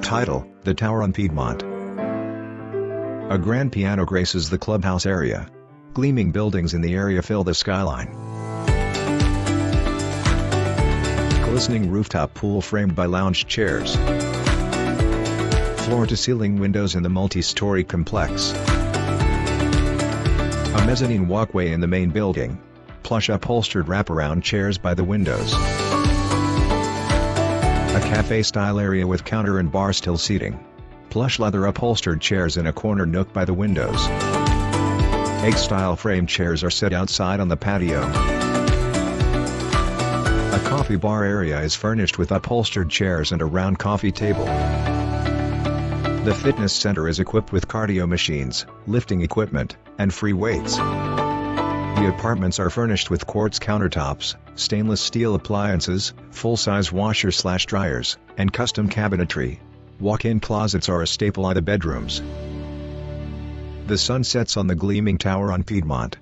Title: The Tower on Piedmont. A grand piano graces the clubhouse area. Gleaming buildings in the area fill the skyline. Glistening rooftop pool framed by lounge chairs. Floor-to-ceiling windows in the multi-story complex. A mezzanine walkway in the main building. Plush upholstered wraparound chairs by the windows. A cafe-style area with counter and bar-still seating. Plush leather upholstered chairs in a corner nook by the windows. Egg-style framed chairs are set outside on the patio. A coffee bar area is furnished with upholstered chairs and a round coffee table. The fitness center is equipped with cardio machines, lifting equipment, and free weights. The apartments are furnished with quartz countertops, stainless steel appliances, full-size washer/dryers, and custom cabinetry. Walk-in closets are a staple in the bedrooms. The sun sets on the gleaming tower on Piedmont.